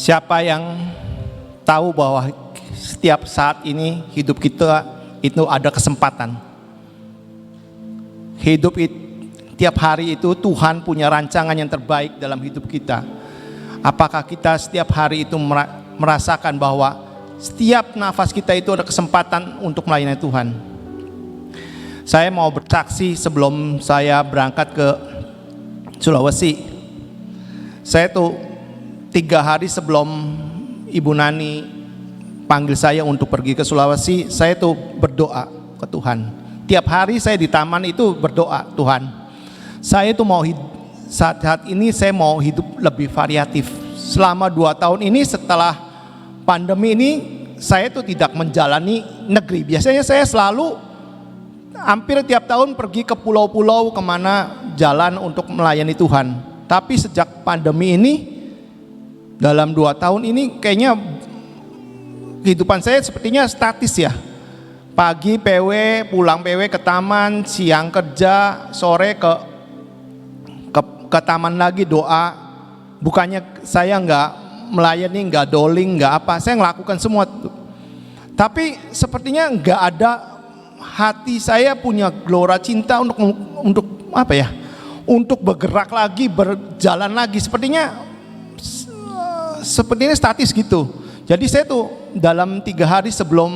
Siapa yang tahu bahwa setiap saat ini hidup kita itu ada kesempatan. Tiap hari itu Tuhan punya rancangan yang terbaik dalam hidup kita. Apakah kita setiap hari itu merasakan bahwa setiap nafas kita itu ada kesempatan untuk melayani Tuhan? Saya mau bersaksi sebelum saya berangkat ke Sulawesi. Saya tuh 3 hari sebelum Ibu Nani panggil saya untuk pergi ke Sulawesi, saya tuh berdoa ke Tuhan. Tiap hari saya di taman itu berdoa, Tuhan, saya tuh mau saat ini saya mau hidup lebih variatif. Selama 2 tahun ini setelah pandemi ini, saya tuh tidak menjalani negeri. Biasanya saya selalu hampir tiap tahun pergi ke pulau-pulau kemana jalan untuk melayani Tuhan. Tapi sejak pandemi ini, dalam 2 tahun ini kayaknya kehidupan saya sepertinya statis ya. Pagi PW, pulang PW ke taman, siang kerja, sore ke taman lagi doa. Bukannya saya nggak melayani, nggak doling, nggak apa, saya ngelakukan semua. Tapi sepertinya nggak ada hati saya punya gelora cinta untuk apa ya? Untuk bergerak lagi, berjalan lagi. Sepertinya statis gitu. Jadi saya tuh dalam 3 hari sebelum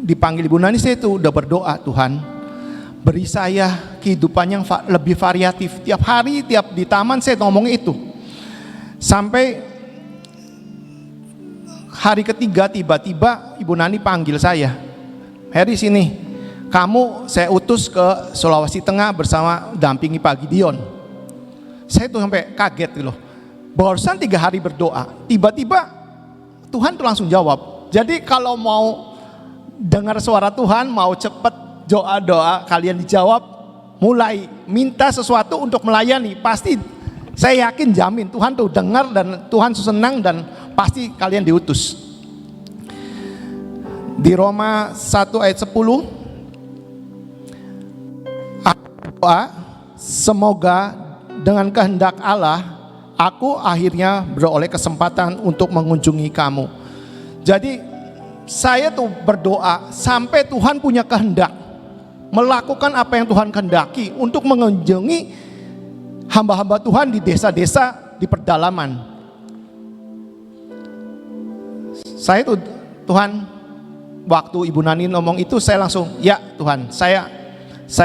dipanggil Ibu Nani, saya tuh udah berdoa, Tuhan, beri saya kehidupan yang lebih variatif. Tiap hari, tiap di taman saya ngomong itu. Sampai hari ketiga tiba-tiba Ibu Nani panggil saya, Heri sini, kamu saya utus ke Sulawesi Tengah bersama dampingi Pak Gideon. Saya tuh sampai kaget gitu loh. Barusan 3 hari berdoa, tiba-tiba Tuhan tuh langsung jawab. Jadi kalau mau dengar suara Tuhan, mau cepet doa-doa kalian dijawab, mulai minta sesuatu untuk melayani, pasti saya yakin jamin Tuhan tuh dengar dan Tuhan senang dan pasti kalian diutus. Di Roma 1 ayat 10, doa, semoga dengan kehendak Allah aku akhirnya beroleh kesempatan untuk mengunjungi kamu. Jadi saya tuh berdoa sampai Tuhan punya kehendak melakukan apa yang Tuhan kehendaki untuk mengunjungi hamba-hamba Tuhan di desa-desa di pedalaman. Saya tuh Tuhan, waktu Ibu Nani ngomong itu saya langsung, ya Tuhan, saya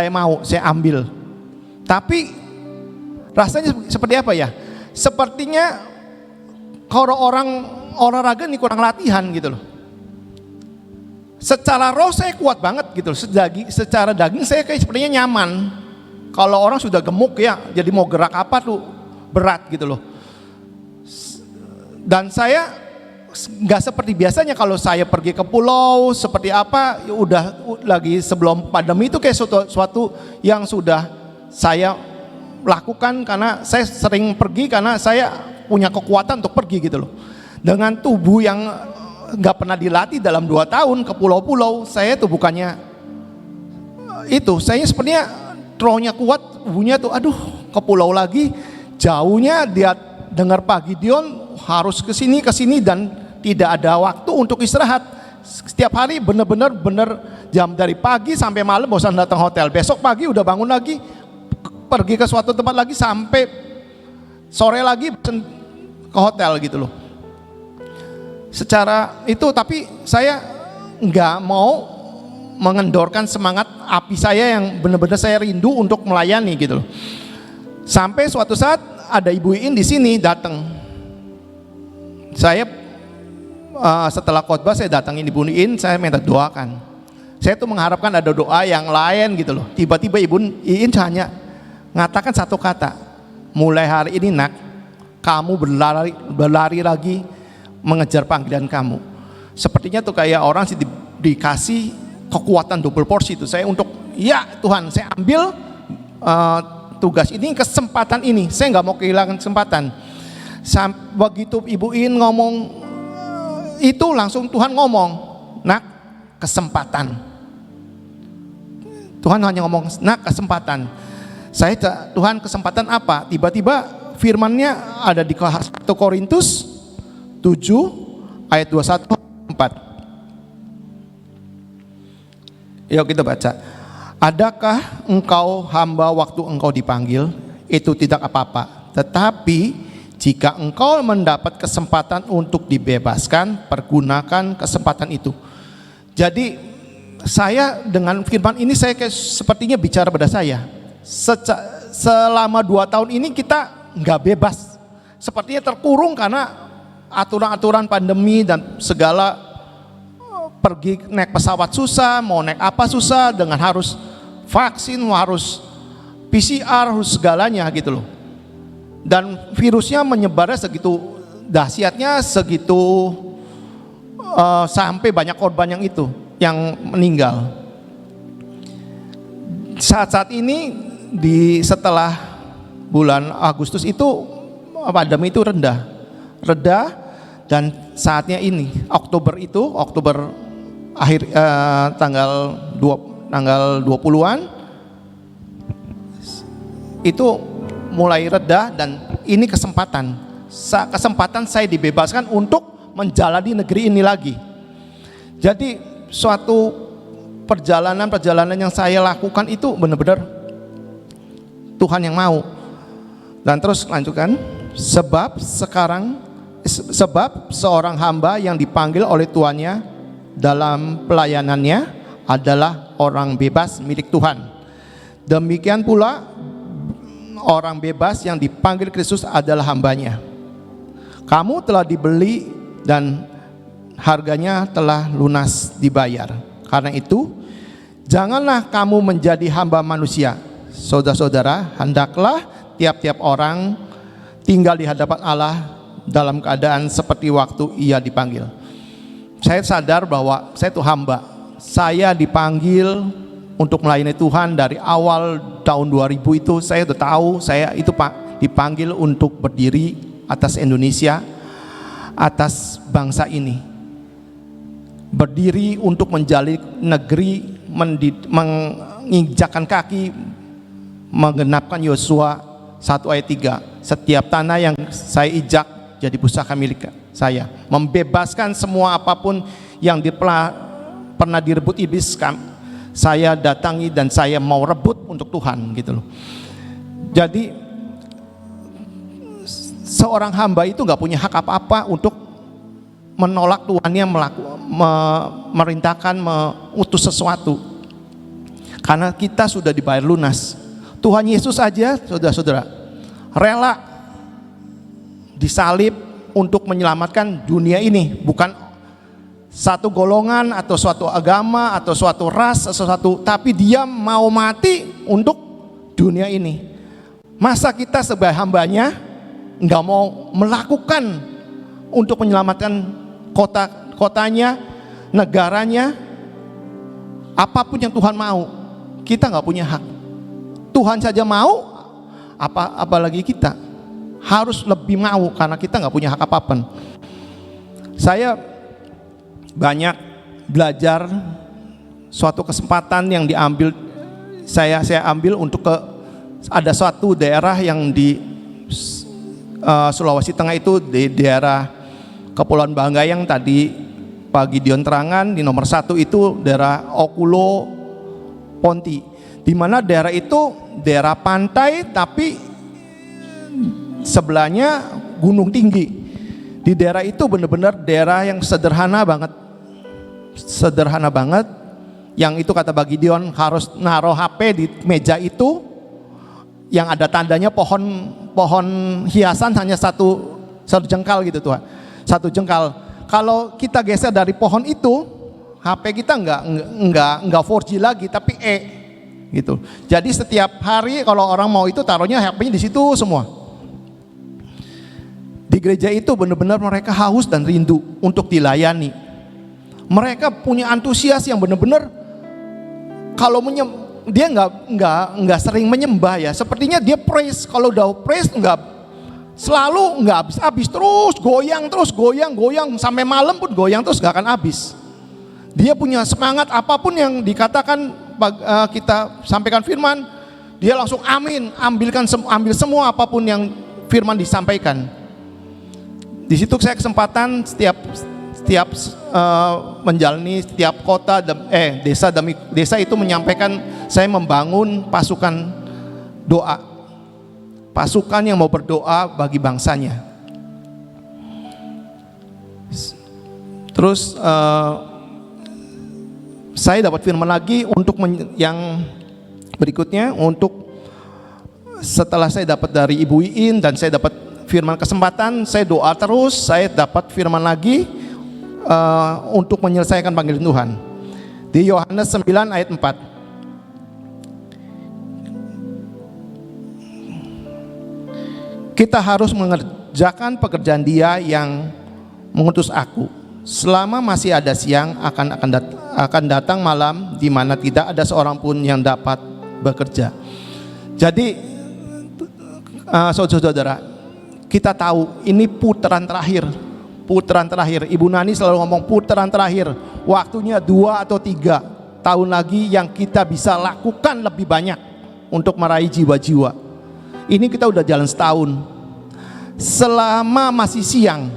mau, saya ambil. Tapi rasanya seperti apa ya? Sepertinya kalau orang olahraga ini kurang latihan gitu loh. Secara roh saya kuat banget gitu loh. Secara daging saya kayak sepertinya nyaman. Kalau orang sudah gemuk ya, jadi mau gerak apa tuh berat gitu loh. Dan saya nggak seperti biasanya kalau saya pergi ke pulau seperti apa, udah lagi sebelum pandemi itu kayak suatu yang sudah saya lakukan karena saya sering pergi karena saya punya kekuatan untuk pergi gitu loh. Dengan tubuh yang nggak pernah dilatih dalam 2 tahun ke pulau-pulau, saya tuh bukannya itu, saya sepertinya rohnya kuat, tubuhnya tuh aduh ke pulau lagi, jauhnya dia dengar Pak Gideon harus ke sini dan tidak ada waktu untuk istirahat. Setiap hari bener jam dari pagi sampai malam bosan datang hotel, besok pagi udah bangun lagi pergi ke suatu tempat lagi sampai sore lagi ke hotel gitu loh. Secara itu, tapi saya nggak mau mengendorkan semangat api saya yang benar-benar saya rindu untuk melayani gitu loh. Sampai suatu saat ada Ibu Iin di sini datang. Saya setelah khotbah saya datangin Ibu Iin, saya minta doakan. Saya tuh mengharapkan ada doa yang lain gitu loh. Tiba-tiba Ibu Iin hanya ngatakan satu kata, mulai hari ini nak, kamu berlari lagi mengejar panggilan kamu. Sepertinya tuh kayak orang sih dikasih kekuatan double porsi itu. Saya untuk, ya Tuhan, saya ambil tugas ini, kesempatan ini, saya nggak mau kehilangan kesempatan. Begitu Ibu In ngomong itu, langsung Tuhan ngomong, nak, kesempatan. Tuhan hanya ngomong, nak, kesempatan. Saya, Tuhan, kesempatan apa? Tiba-tiba firman-Nya ada di 1 Korintus 7 ayat 21 4. Yuk kita baca. Adakah engkau hamba waktu engkau dipanggil? Itu tidak apa-apa. Tetapi jika engkau mendapat kesempatan untuk dibebaskan, pergunakan kesempatan itu. Jadi saya dengan firman ini saya sepertinya bicara pada saya. Selama 2 tahun ini kita nggak bebas. Sepertinya terkurung karena aturan-aturan pandemi dan segala, pergi naik pesawat susah, mau naik apa susah, dengan harus vaksin, harus PCR, harus segalanya gitu loh. Dan virusnya menyebarnya segitu dahsyatnya, segitu sampai banyak korban yang meninggal. Saat-saat ini setelah bulan Agustus itu pandemi itu reda, dan saatnya ini Oktober akhir tanggal 20-an itu mulai reda, dan ini kesempatan saya dibebaskan untuk menjalani negeri ini lagi. Jadi suatu perjalanan yang saya lakukan itu benar-benar Tuhan yang mau. Dan terus lanjutkan, sebab seorang hamba yang dipanggil oleh tuannya dalam pelayanannya adalah orang bebas milik Tuhan. Demikian pula orang bebas yang dipanggil Kristus adalah hambanya. Kamu telah dibeli dan harganya telah lunas dibayar. Karena itu janganlah kamu menjadi hamba manusia. Saudara-saudara, hendaklah tiap-tiap orang tinggal di hadapan Allah dalam keadaan seperti waktu ia dipanggil. Saya sadar bahwa saya itu hamba. Saya dipanggil untuk melayani Tuhan dari awal tahun 2000 itu. Saya sudah tahu saya itu dipanggil untuk berdiri atas Indonesia, atas bangsa ini. Berdiri untuk menjalin negeri, menginjakkan kaki, menggenapkan Yosua 1 ayat 3. Setiap tanah yang saya ijak jadi pusaka milik saya. Membebaskan semua apapun yang pernah direbut iblis, saya datangi dan saya mau rebut untuk Tuhan gitu loh. Jadi seorang hamba itu gak punya hak apa-apa untuk menolak Tuhannya merintahkan, mengutus sesuatu, karena kita sudah dibayar lunas. Tuhan Yesus aja, saudara-saudara, rela disalib untuk menyelamatkan dunia ini, bukan satu golongan atau suatu agama atau suatu ras atau suatu, tapi dia mau mati untuk dunia ini. Masa kita sebagai hambanya nggak mau melakukan untuk menyelamatkan kotanya, negaranya, apapun yang Tuhan mau, kita nggak punya hak. Tuhan saja mau, apalagi kita harus lebih mau, karena kita nggak punya hak apapun. Saya banyak belajar, suatu kesempatan yang diambil saya ambil untuk ada suatu daerah yang di Sulawesi Tengah, itu di daerah Kepulauan Banggai yang tadi Pak Gideon terangkan. Di nomor 1 itu daerah Okulo Ponti, di mana daerah itu daerah pantai tapi sebelahnya gunung tinggi. Di daerah itu benar-benar daerah yang sederhana banget, yang itu kata Pak Gideon harus naruh HP di meja itu yang ada tandanya pohon hiasan hanya satu jengkal gitu Tuhan, 1 jengkal. Kalau kita geser dari pohon itu, HP kita nggak 4G lagi tapi gitu. Jadi setiap hari kalau orang mau itu taruhnya HP-nya di situ semua. Di gereja itu benar-benar mereka haus dan rindu untuk dilayani. Mereka punya antusias yang benar-benar, kalau dia nggak sering menyembah ya. Sepertinya dia praise, kalau udah praise selalu nggak habis-habis, terus goyang sampai malam pun goyang terus, nggak akan habis. Dia punya semangat, apapun yang dikatakan kita sampaikan firman, dia langsung amin, ambil semua apapun yang firman disampaikan. Di situ saya kesempatan setiap menjalani setiap kota desa demi desa itu menyampaikan saya membangun pasukan doa, pasukan yang mau berdoa bagi bangsanya. Terus saya dapat firman lagi untuk yang berikutnya, untuk setelah saya dapat dari Ibu Iin dan saya dapat firman kesempatan, saya doa terus, saya dapat firman lagi untuk menyelesaikan panggilan Tuhan. Di Yohanes 9 ayat 4. Kita harus mengerjakan pekerjaan Dia yang mengutus aku. Selama masih ada siang akan datang malam di mana tidak ada seorang pun yang dapat bekerja. Jadi saudara-saudara, kita tahu ini putaran terakhir. Ibu Nani selalu ngomong putaran terakhir. Waktunya 2 atau 3 tahun lagi yang kita bisa lakukan lebih banyak untuk meraih jiwa-jiwa. Ini kita udah jalan setahun. Selama masih siang,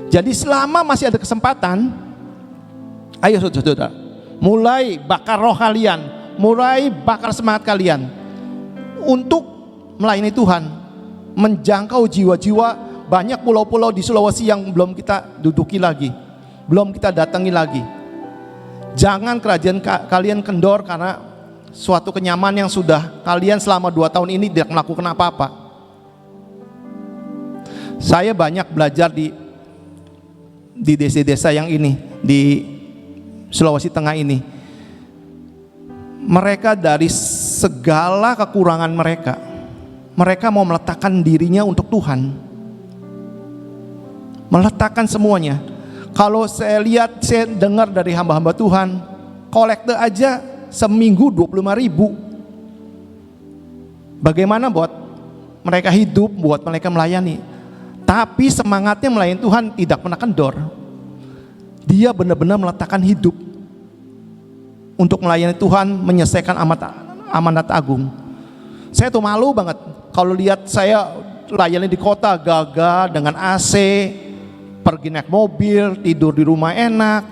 jadi selama masih ada kesempatan, ayo saudara, mulai bakar roh kalian, mulai bakar semangat kalian untuk melayani Tuhan, menjangkau jiwa-jiwa. Banyak pulau-pulau di Sulawesi yang belum kita duduki lagi, belum kita datangi lagi. Jangan kerajaan kalian kendor karena suatu kenyaman yang sudah kalian selama 2 tahun ini tidak melakukan apa-apa. Saya banyak belajar di desa-desa yang ini, di Sulawesi Tengah ini. Mereka dari segala kekurangan mereka mau meletakkan dirinya untuk Tuhan. Meletakkan semuanya. Kalau saya lihat, saya dengar dari hamba-hamba Tuhan, kolekte aja seminggu 25.000. Bagaimana buat mereka hidup, buat mereka melayani. Tapi semangatnya melayani Tuhan tidak pernah kendor. Dia benar-benar meletakkan hidup untuk melayani Tuhan, menyelesaikan amanat agung. Saya tuh malu banget kalau lihat saya layani di kota gagah dengan AC, pergi naik mobil, tidur di rumah enak,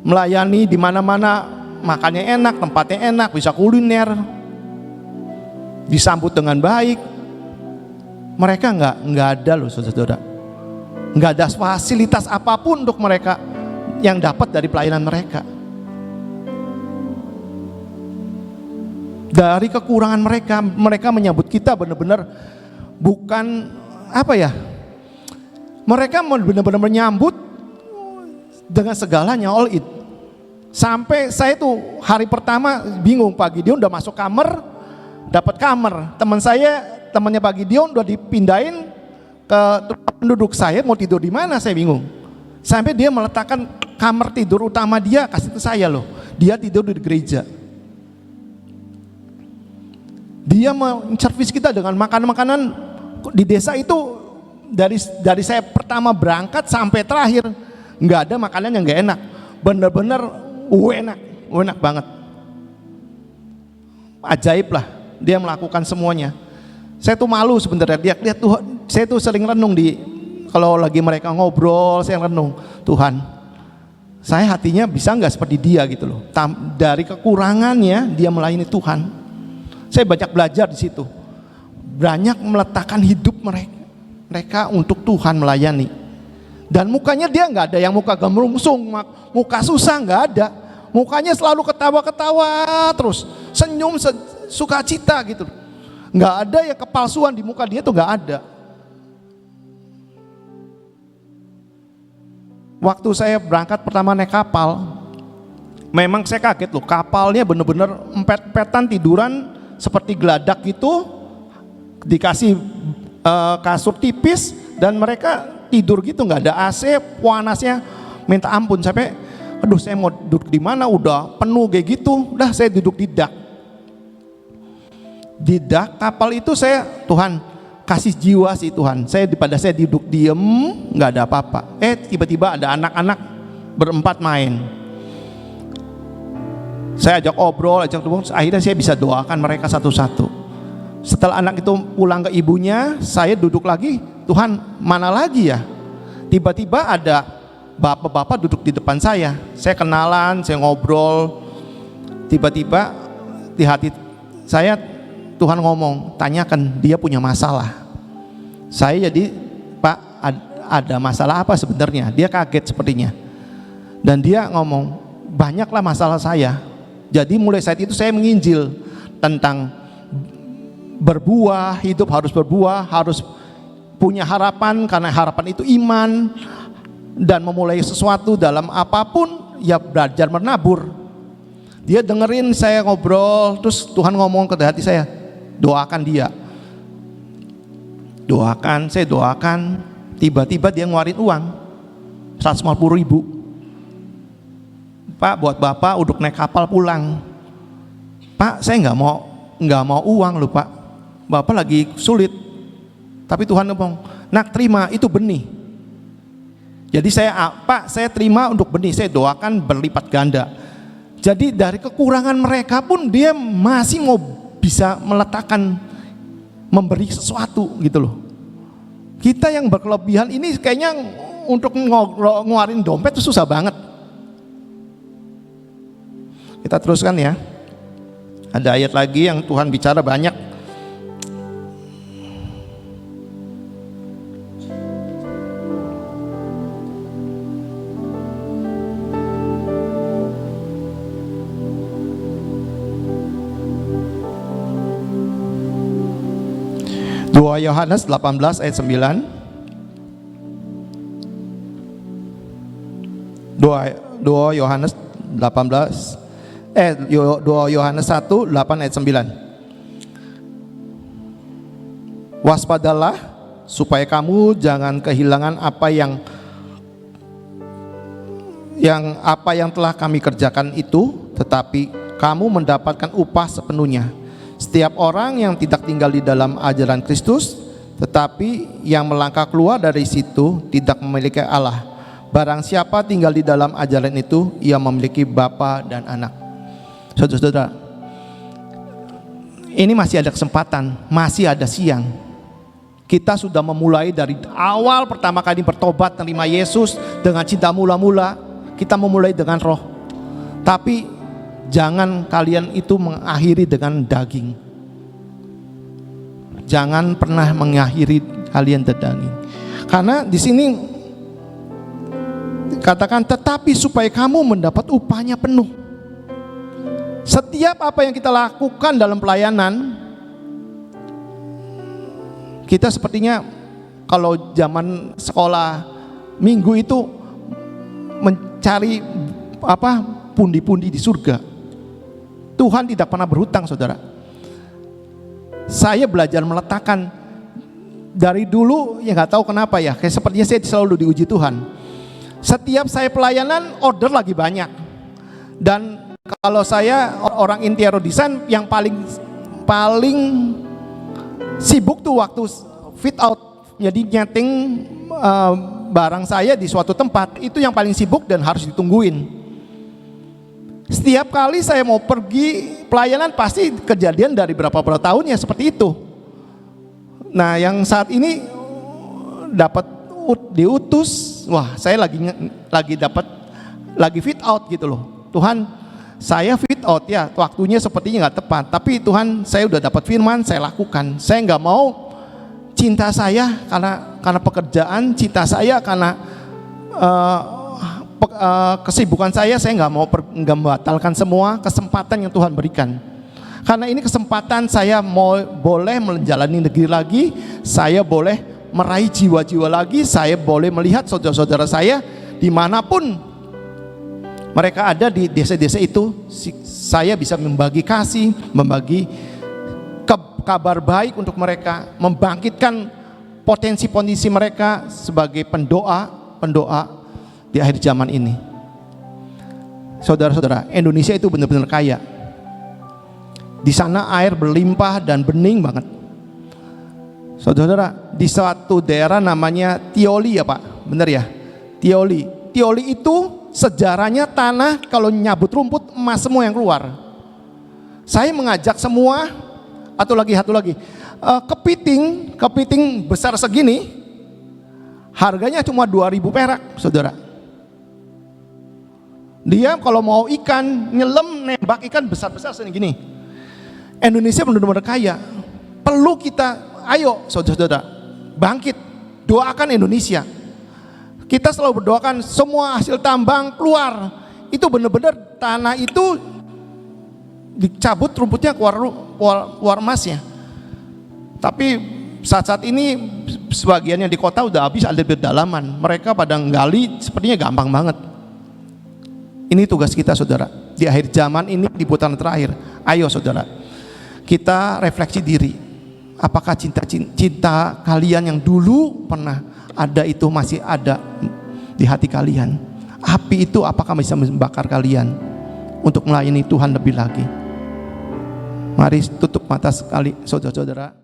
melayani di mana-mana, makannya enak, tempatnya enak, bisa kuliner, disambut dengan baik. Mereka nggak ada loh saudara, nggak ada fasilitas apapun untuk mereka yang dapat dari pelayanan mereka. Dari kekurangan mereka menyambut kita benar-benar bukan apa ya? Mereka benar-benar menyambut dengan segalanya, all it. Sampai saya tuh hari pertama bingung, Pak Gideon udah masuk kamar, dapat kamar. Temannya Pak Gideon udah dipindahin ke tempat penduduk, saya mau tidur di mana, saya bingung. Sampai dia meletakkan kamar tidur utama dia kasih ke saya loh. Dia tidur di gereja. Dia menservis kita dengan makanan-makanan di desa itu. Dari saya pertama berangkat sampai terakhir nggak ada makanan yang nggak enak, bener-bener enak banget, ajaib lah dia melakukan semuanya. Saya tuh malu sebenarnya lihat Tuhan. Saya tuh sering renung kalau lagi mereka ngobrol, saya renung, Tuhan, saya hatinya bisa nggak seperti dia gitu loh. Dari kekurangannya dia melayani Tuhan. Saya banyak belajar di situ, banyak meletakkan hidup mereka untuk Tuhan melayani. Dan mukanya dia nggak ada yang muka gemerungsung, muka susah nggak ada. Mukanya selalu ketawa-ketawa terus, senyum, sukacita gitu. Nggak ada ya kepalsuan di muka dia tuh nggak ada. Waktu saya berangkat pertama naik kapal, memang saya kaget loh, kapalnya bener-bener empet-empetan tiduran seperti geladak gitu, dikasih kasur tipis dan mereka tidur gitu, nggak ada AC, panasnya minta ampun. Sampai aduh saya mau duduk di mana, udah penuh kayak gitu, udah saya duduk di dak kapal itu. Saya, Tuhan kasih jiwa sih Tuhan, daripada saya duduk diem nggak ada apa-apa. Tiba-tiba ada anak-anak berempat main, saya ajak obrol, akhirnya saya bisa doakan mereka satu-satu. Setelah anak itu pulang ke ibunya, saya duduk lagi, Tuhan mana lagi ya? Tiba-tiba ada bapak-bapak duduk di depan saya kenalan, saya ngobrol. Tiba-tiba di hati saya Tuhan ngomong, tanyakan dia punya masalah. Saya jadi, Pak, ada masalah apa sebenarnya? Dia kaget sepertinya. Dan dia ngomong, banyaklah masalah saya. Jadi mulai saat itu saya menginjil tentang berbuah, hidup harus berbuah, harus punya harapan, karena harapan itu iman, dan memulai sesuatu dalam apapun ya belajar menabur. Dia dengerin saya ngobrol, terus Tuhan ngomong ke hati saya, doakan dia. Doakan, saya doakan. Tiba-tiba dia ngeluarin uang 150.000. Pak, buat Bapak untuk naik kapal pulang. Pak, saya nggak mau uang loh Pak, Bapak lagi sulit. Tapi Tuhan ngomong, nak terima, itu benih. Jadi Pak, saya terima untuk benih, saya doakan berlipat ganda. Jadi dari kekurangan mereka pun dia masih mau bisa meletakkan, memberi sesuatu gitu loh. Kita yang berkelebihan ini kayaknya untuk ngeluarin dompet itu susah banget. Kita teruskan ya. Ada ayat lagi yang Tuhan bicara banyak. Yohanes 18 ayat 9. 2 Yohanes 18 2 Yohanes 1 8 ayat 9. Waspadalah supaya kamu jangan kehilangan apa yang telah kami kerjakan itu, tetapi kamu mendapatkan upah sepenuhnya. Setiap orang yang tidak tinggal di dalam ajaran Kristus, tetapi yang melangkah keluar dari situ, tidak memiliki Allah. Barang siapa tinggal di dalam ajaran itu, ia memiliki Bapa dan Anak. Saudara-saudara, ini masih ada kesempatan, masih ada siang. Kita sudah memulai dari awal pertama kali bertobat menerima Yesus dengan cinta mula-mula. Kita memulai dengan roh. Tapi jangan kalian itu mengakhiri dengan daging. Jangan pernah mengakhiri kalian daging. Karena di sini katakan, tetapi supaya kamu mendapat upahnya penuh. Setiap apa yang kita lakukan dalam pelayanan, kita sepertinya kalau zaman sekolah minggu itu mencari pundi-pundi di surga. Tuhan tidak pernah berhutang, saudara. Saya belajar meletakkan dari dulu, ya nggak tahu kenapa ya, kayak sepertinya saya selalu diuji Tuhan. Setiap saya pelayanan, order lagi banyak. Dan kalau saya orang interior design, yang paling sibuk tuh waktu fit out, jadi nyeting barang saya di suatu tempat, itu yang paling sibuk dan harus ditungguin. Setiap kali saya mau pergi pelayanan pasti kejadian dari berapa tahun ya seperti itu. Nah, yang saat ini dapat diutus, wah saya lagi fit out gitu loh. Tuhan, saya fit out ya, waktunya sepertinya nggak tepat. Tapi Tuhan, saya udah dapat firman, saya lakukan. Saya nggak mau cinta saya karena pekerjaan, cinta saya karena kesibukan saya nggak mau membatalkan semua kesempatan yang Tuhan berikan. Karena ini kesempatan saya boleh menjalani negeri lagi, saya boleh meraih jiwa-jiwa lagi, saya boleh melihat saudara-saudara saya dimanapun mereka ada di desa-desa itu. Saya bisa membagi kasih, membagi kabar baik untuk mereka, membangkitkan potensi-potensi mereka sebagai pendoa di akhir zaman ini. Saudara-saudara, Indonesia itu benar-benar kaya. Di sana air berlimpah dan bening banget. Saudara, di suatu daerah namanya Tioli ya Pak, benar ya? Tioli itu sejarahnya tanah kalau nyabut rumput emas semua yang keluar. Saya mengajak semua Satu lagi. Kepiting besar segini, harganya cuma 2.000 perak, saudara. Dia kalau mau ikan, nembak ikan besar-besar segini. Indonesia benar-benar kaya. Perlu kita, ayo saudara-saudara, bangkit, doakan Indonesia. Kita selalu berdoakan semua hasil tambang keluar. Itu benar-benar tanah itu dicabut rumputnya, keluar emasnya. Tapi saat-saat ini sebagian yang di kota udah habis, ada pedalaman. Mereka pada nggali sepertinya gampang banget. Ini tugas kita, saudara. Di akhir zaman ini, di putaran terakhir, ayo saudara, kita refleksi diri. Apakah cinta kalian yang dulu pernah ada itu masih ada di hati kalian? Api itu apakah bisa membakar kalian untuk melayani Tuhan lebih lagi? Mari tutup mata sekali, saudara-saudara.